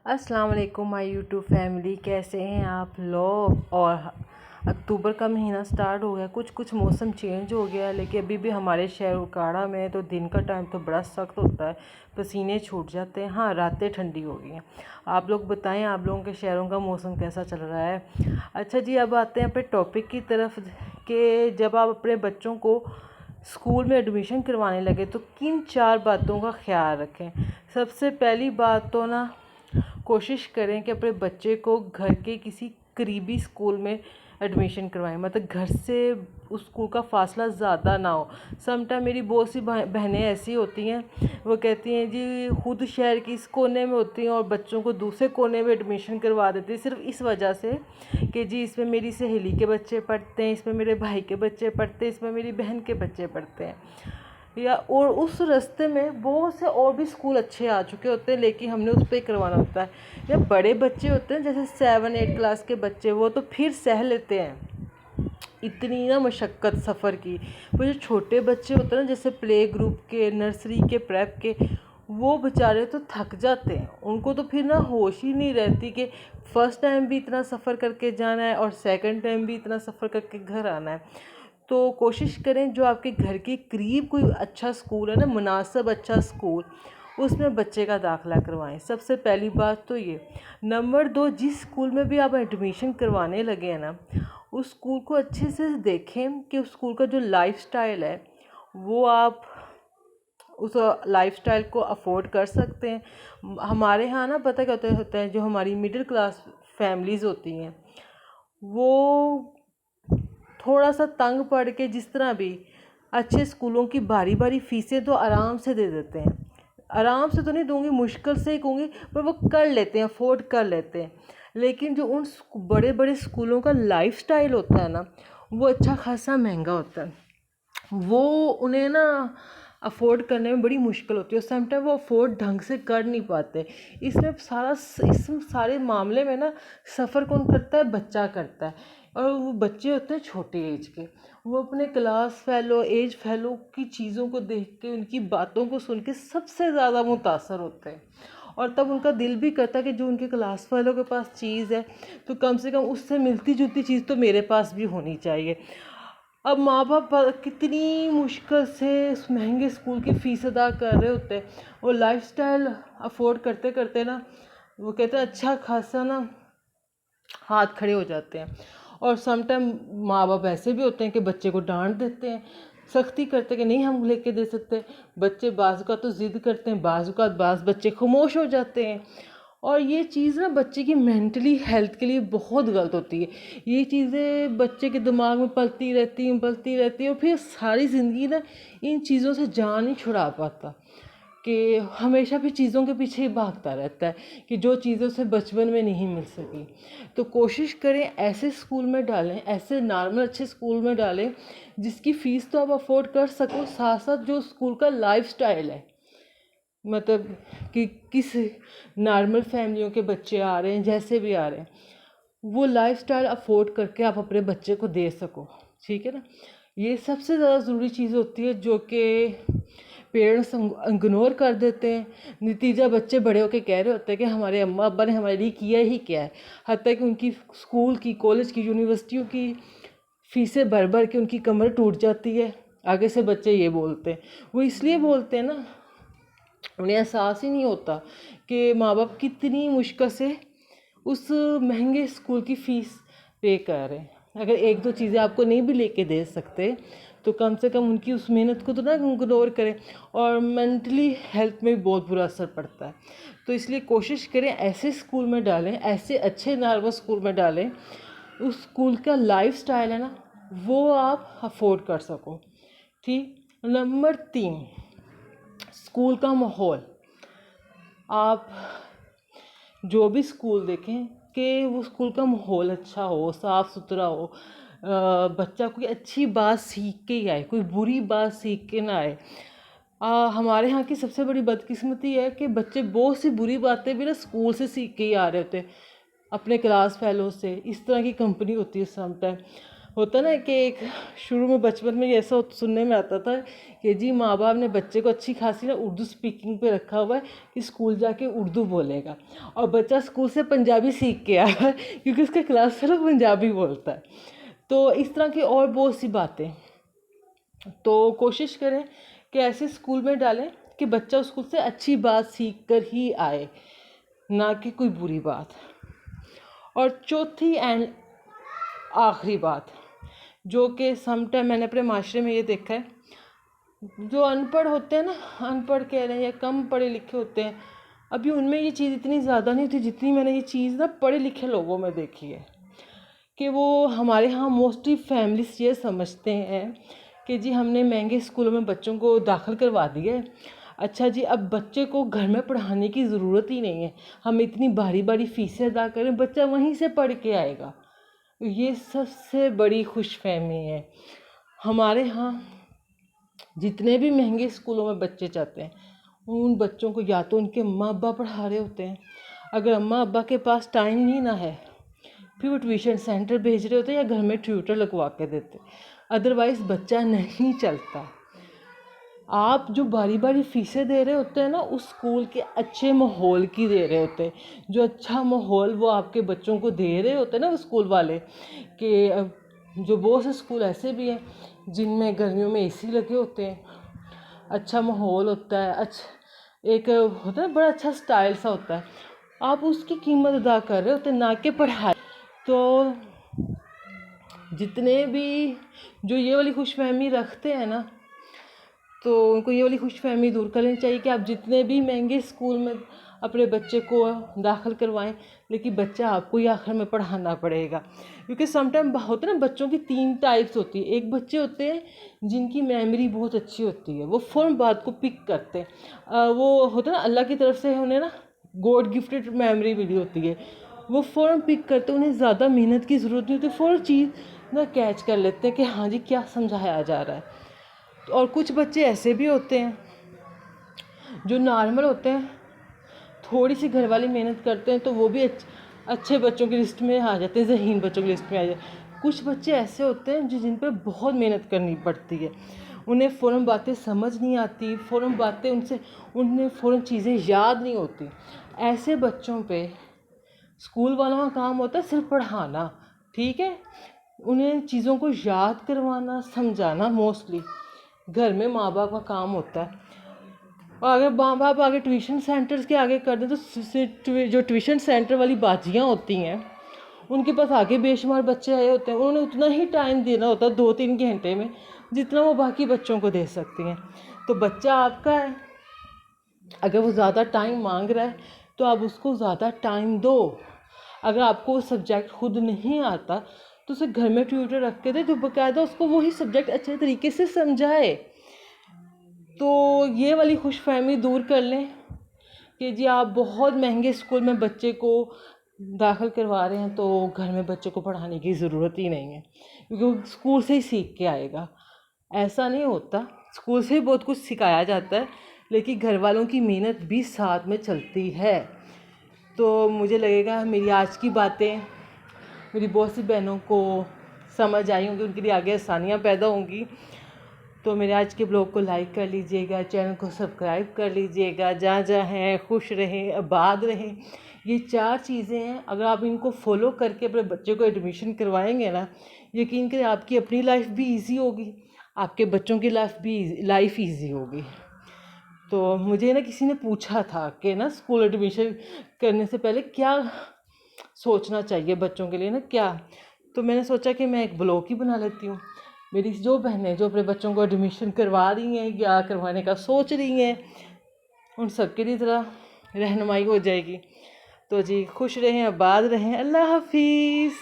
السلام علیکم مائی YouTube family, کیسے ہیں آپ لوگ؟ اور اکتوبر کا مہینہ سٹارٹ ہو گیا، کچھ موسم چینج ہو گیا، لیکن ابھی بھی ہمارے شہر اکاڑا میں تو دن کا ٹائم تو بڑا سخت ہوتا ہے، پسینے چھوٹ جاتے ہیں۔ ہاں، راتیں ٹھنڈی ہو گئی ہیں۔ آپ لوگ بتائیں، آپ لوگوں کے شہروں کا موسم کیسا چل رہا ہے؟ اچھا جی، اب آتے ہیں اپنے ٹاپک کی طرف کہ جب آپ اپنے بچوں کو اسکول میں ایڈمیشن کروانے لگے تو کن 4 باتوں کا خیال رکھیں؟ سب سے پہلی بات تو کوشش کریں کہ اپنے بچے کو گھر کے کسی قریبی اسکول میں ایڈمیشن کروائیں، مطلب گھر سے اس اسکول کا فاصلہ زیادہ نہ ہو۔ سم ٹائم میری بہت سی بہنیں ایسی ہوتی ہیں، وہ کہتی ہیں جی خود شہر کی اس کونے میں ہوتی ہیں اور بچوں کو دوسرے کونے میں ایڈمیشن کروا دیتی ہیں، صرف اس وجہ سے کہ جی اس میں میری سہیلی کے بچے پڑھتے ہیں، اس میں میرے بھائی کے بچے پڑھتے ہیں، اس میں میری بہن کے بچے پڑھتے ہیں، اور اس راستے میں بہت سے اور بھی اسکول اچھے آ چکے ہوتے ہیں، لیکن ہم نے اس پہ کروانا ہوتا ہے۔ یا بڑے بچے ہوتے ہیں جیسے 7-8 کلاس کے بچے، وہ تو پھر سہ لیتے ہیں اتنی مشقت سفر کی۔ وہ جو چھوٹے بچے ہوتے ہیں جیسے پلے گروپ کے، نرسری کے، پریپ کے، وہ بیچارے تو تھک جاتے ہیں، ان کو تو پھر ہوش ہی نہیں رہتی کہ فرسٹ ٹائم بھی اتنا سفر کر کے جانا ہے اور سیکنڈ ٹائم بھی اتنا سفر کر کے گھر آنا ہے۔ تو کوشش کریں جو آپ کے گھر کے قریب کوئی اچھا اسکول ہے مناسب اچھا اسکول، اس میں بچے کا داخلہ کروائیں۔ سب سے پہلی بات تو یہ۔ نمبر 2، جس اسکول میں بھی آپ ایڈمیشن کروانے لگے ہیں اس اسکول کو اچھے سے دیکھیں کہ اس اسکول کا جو لائف سٹائل ہے وہ آپ اس لائف سٹائل کو افورڈ کر سکتے ہیں۔ ہمارے ہاں پتہ کیا ہوتا ہے، جو ہماری مڈل کلاس فیملیز ہوتی ہیں وہ تھوڑا سا تنگ پڑ کے جس طرح بھی اچھے اسکولوں کی باری باری فیسیں تو آرام سے دے دیتے ہیں، آرام سے تو نہیں دوں گی، مشکل سے ہی کہوں گی، پر وہ کر لیتے ہیں، افورڈ کر لیتے ہیں۔ لیکن جو ان بڑے بڑے اسکولوں کا لائف سٹائل ہوتا ہے وہ اچھا خاصا مہنگا ہوتا ہے، وہ انہیں افورڈ کرنے میں بڑی مشکل ہوتی ہے، اور سم ٹائم وہ افورڈ ڈھنگ سے کر نہیں پاتے۔ اس سارے معاملے میں سفر کون کرتا ہے؟ بچہ کرتا ہے، اور وہ بچے ہوتے ہیں چھوٹے ایج کے، وہ اپنے کلاس فیلو، ایج فیلو کی چیزوں کو دیکھ کے، ان کی باتوں کو سن کے سب سے زیادہ متاثر ہوتے ہیں، اور تب ان کا دل بھی کرتا ہے کہ جو ان کے کلاس فیلو کے پاس چیز ہے تو کم سے کم اس سے ملتی جلتی چیز تو میرے پاس بھی ہونی چاہیے۔ اب ماں باپ کتنی مشکل سے اس مہنگے اسکول کی فیس ادا کر رہے ہوتے ہیں، وہ لائف سٹائل افورڈ کرتے کرتے وہ کہتے ہیں اچھا خاصا ہاتھ کھڑے ہو جاتے ہیں۔ اور سم ٹائم ماں باپ ایسے بھی ہوتے ہیں کہ بچے کو ڈانٹ دیتے ہیں، سختی کرتے ہیں کہ نہیں ہم لے کے دے سکتے، بچے بعض اوقات تو ضد کرتے ہیں، بعض اوقات بچے خاموش ہو جاتے ہیں، اور یہ چیز بچے کی مینٹلی ہیلتھ کے لیے بہت غلط ہوتی ہے۔ یہ چیزیں بچے کے دماغ میں پلتی رہتی ہیں اور پھر ساری زندگی ان چیزوں سے جان نہیں چھڑا پاتا، کہ ہمیشہ بھی چیزوں کے پیچھے ہی بھاگتا رہتا ہے کہ جو چیزوں سے بچپن میں نہیں مل سکی۔ تو کوشش کریں ایسے اسکول میں ڈالیں، ایسے نارمل اچھے اسکول میں ڈالیں جس کی فیس تو آپ افورڈ کر سکو، ساتھ ساتھ جو اسکول کا لائف سٹائل ہے، مطلب کہ کس نارمل فیملیوں کے بچے آ رہے ہیں، جیسے بھی آ رہے ہیں، وہ لائف سٹائل افورڈ کر کے آپ اپنے بچے کو دے سکو، ٹھیک ہے نا؟ یہ سب سے زیادہ ضروری چیز ہوتی ہے جو کہ پیرنٹس اگنور کر دیتے ہیں۔ نتیجہ بچے بڑے ہو کے کہہ رہے ہوتے ہیں کہ ہمارے اماں ابا نے ہمارے لیے کیا ہی کیا ہے، حتیٰ کہ ان کی اسکول کی، کالج کی، یونیورسٹیوں کی فیسیں بھر بھر کے ان کی کمر ٹوٹ جاتی ہے۔ آگے سے بچے یہ بولتے ہیں، وہ اس لیے بولتے ہیں انہیں احساس ہی نہیں ہوتا کہ ماں باپ کتنی مشکل سے اس مہنگے اسکول کی فیس پے کر رہے ہیں۔ اگر 1-2 چیزیں آپ کو نہیں بھی لے کے دے سکتے تو کم سے کم ان کی اس محنت کو تو اگنور کریں، اور مینٹلی ہیلتھ میں بھی بہت برا اثر پڑتا ہے۔ تو اس لیے کوشش کریں ایسے اسکول میں ڈالیں، ایسے اچھے نارمل اسکول میں ڈالیں، اس اسکول کا لائف سٹائل ہے وہ آپ افورڈ کر سکو، ٹھیک۔ نمبر 3، اسکول کا ماحول۔ آپ جو بھی اسکول دیکھیں کہ وہ اسکول کا ماحول اچھا ہو، صاف ستھرا ہو، بچہ کوئی اچھی بات سیکھ کے ہی آئے، کوئی بری بات سیکھ کے نہ آئے۔ ہمارے ہاں کی سب سے بڑی بدقسمتی ہے کہ بچے بہت سی بری باتیں بھی اسکول سے سیکھ کے ہی آ رہے ہوتے ہیں، اپنے کلاس فیلو سے، اس طرح کی کمپنی ہوتی ہے سم ٹائم۔ ہوتا نا کہ ایک شروع میں بچپن میں ایسا سننے میں آتا تھا کہ جی ماں باپ نے بچے کو اچھی خاصی نا اردو اسپیکنگ پہ رکھا ہوا ہے کہ اسکول جا کے اردو بولے گا، اور بچہ اسکول سے پنجابی سیکھ کے آیا ہے کیونکہ اس کے کلاس سے لوگ پنجابی بولتا ہے۔ تو اس طرح کی اور بہت سی باتیں، تو کوشش کریں کہ ایسے اسکول میں ڈالیں کہ بچہ اسکول سے اچھی بات سیکھ کر ہی آئے، نہ کہ کوئی بری بات۔ اور چوتھی اینڈ آخری بات جو کہ سم ٹائم میں نے اپنے معاشرے میں یہ دیکھا ہے، جو ان پڑھ ہوتے ہیں نا، ان پڑھ کہہ رہے ہیں یا کم پڑھے لکھے ہوتے ہیں، ابھی ان میں یہ چیز اتنی زیادہ نہیں ہوتی جتنی میں نے یہ چیز نا پڑھے لکھے لوگوں میں دیکھی ہے، کہ وہ ہمارے ہاں موسٹلی فیملیز یہ سمجھتے ہیں کہ جی ہم نے مہنگے اسکولوں میں بچوں کو داخل کروا دیا ہے، اچھا جی اب بچے کو گھر میں پڑھانے کی ضرورت ہی نہیں ہے، ہم اتنی باری باری فیسیں ادا کریں، بچہ وہیں سے پڑھ کے آئے گا۔ یہ سب سے بڑی خوش فہمی ہے۔ ہمارے ہاں جتنے بھی مہنگے اسکولوں میں بچے جاتے ہیں، ان بچوں کو یا تو ان کے اماں ابا پڑھا رہے ہوتے ہیں، اگر اماں ابا کے پاس ٹائم ہی نہ ہے پھر وہ ٹیوشن سینٹر بھیج رہے ہوتے ہیں یا گھر میں ٹیوٹر لگوا کے دیتے، ادروائز بچہ نہیں چلتا۔ آپ جو باری باری فیسیں دے رہے ہوتے ہیں نا اس اسکول کے اچھے ماحول کی دے رہے ہوتے ہیں، جو اچھا ماحول وہ آپ کے بچوں کو دے رہے ہوتے ہیں نا اسکول والے، کہ جو بہت سے اسکول ایسے بھی ہیں جن میں گرمیوں میں اے سی لگے ہوتے ہیں، اچھا ماحول ہوتا ہے، ایک ہوتا ہے بڑا اچھا اسٹائل سا ہوتا ہے، آپ اس کی قیمت ادا کر رہے ہوتے ہیں نہ کہ پڑھائی۔ تو جتنے بھی جو یہ والی خوش فہمی رکھتے ہیں نا، تو ان کو یہ والی خوش فہمی دور کرنی چاہیے کہ آپ جتنے بھی مہنگے اسکول میں اپنے بچے کو داخل کروائیں لیکن بچہ آپ کو ہی آخر میں پڑھانا پڑے گا، کیونکہ سم ٹائم ہوتا ہے نا بچوں کی 3 ٹائپس ہوتی ہے۔ ایک بچے ہوتے ہیں جن کی میموری بہت اچھی ہوتی ہے، وہ فوراً بات کو پک کرتے ہیں، وہ ہوتا ہے نا اللہ کی طرف سے انہیں نا گاڈ گفٹڈ میموری ملی ہوتی ہے، وہ فوراً پک کرتے ہیں، انہیں زیادہ محنت کی ضرورت نہیں ہوتی، فوراً چیز نا کیچ کر لیتے ہیں کہ ہاں جی کیا سمجھایا جا رہا ہے۔ اور کچھ بچے ایسے بھی ہوتے ہیں جو نارمل ہوتے ہیں، تھوڑی سی گھر والی محنت کرتے ہیں تو وہ بھی اچھے بچوں کی لسٹ میں آ جاتے ہیں، ذہین بچوں کی لسٹ میں آ جاتے ہیں۔ کچھ بچے ایسے ہوتے ہیں جن پہ بہت محنت کرنی پڑتی ہے، انہیں فوراً باتیں سمجھ نہیں آتی، فوراً باتیں انہیں فوراً چیزیں یاد نہیں ہوتی۔ ایسے بچوں پہ اسکول والوں کا کام ہوتا ہے صرف پڑھانا، ٹھیک ہے، انہیں چیزوں کو یاد کروانا، سمجھانا موسٹلی گھر میں ماں باپ کا کام ہوتا ہے۔ اور اگر ماں باپ آگے ٹیوشن سینٹرز کے آگے کر دیں تو جو ٹیوشن سینٹر والی باجیاں ہوتی ہیں ان کے پاس آگے بے شمار بچے آئے ہوتے ہیں، انہوں نے اتنا ہی ٹائم دینا ہوتا ہے 2-3 گھنٹے میں جتنا وہ باقی بچوں کو دے سکتی ہیں۔ تو بچہ آپ کا ہے، اگر وہ زیادہ ٹائم مانگ رہا ہے تو آپ اس کو زیادہ ٹائم دو۔ اگر آپ کو وہ سبجیکٹ خود نہیں آتا تو اسے گھر میں ٹیوٹر رکھ کے دے جو باقاعدہ اس کو وہی سبجیکٹ اچھے طریقے سے سمجھائے۔ تو یہ والی خوش فہمی دور کر لیں کہ جی آپ بہت مہنگے اسکول میں بچے کو داخل کروا رہے ہیں تو گھر میں بچے کو پڑھانے کی ضرورت ہی نہیں ہے کیونکہ وہ اسکول سے ہی سیکھ کے آئے گا۔ ایسا نہیں ہوتا، اسکول سے ہی بہت کچھ سکھایا جاتا ہے لیکن گھر والوں کی محنت بھی ساتھ میں چلتی ہے۔ تو مجھے لگے گا میری آج کی باتیں میری بہت سی بہنوں کو سمجھ آئی ہوں گی، ان کے لیے آگے آسانیاں پیدا ہوں گی۔ تو میرے آج کے بلاگ کو لائک کر لیجئے گا، چینل کو سبسکرائب کر لیجئے گا، جہاں جہاں ہیں خوش رہیں، آباد رہیں۔ یہ 4 چیزیں ہیں، اگر آپ ان کو فالو کر کے اپنے بچے کو ایڈمیشن کروائیں گے نا، یقین کریں آپ کی اپنی لائف بھی ایزی ہوگی، آپ کے بچوں کی لائف ایزی ہوگی۔ تو مجھے نا کسی نے پوچھا تھا کہ نا اسکول ایڈمیشن کرنے سے پہلے کیا سوچنا چاہیے بچوں کے لیے نا کیا، تو میں نے سوچا کہ میں ایک بلاگ ہی بنا لیتی ہوں۔ میری جو بہنیں جو اپنے بچوں کو ایڈمیشن کروا رہی ہیں یا کروانے کا سوچ رہی ہیں ان سب کے لیے ذرا رہنمائی ہو جائے گی۔ تو جی خوش رہیں، آباد رہیں، اللہ حافظ۔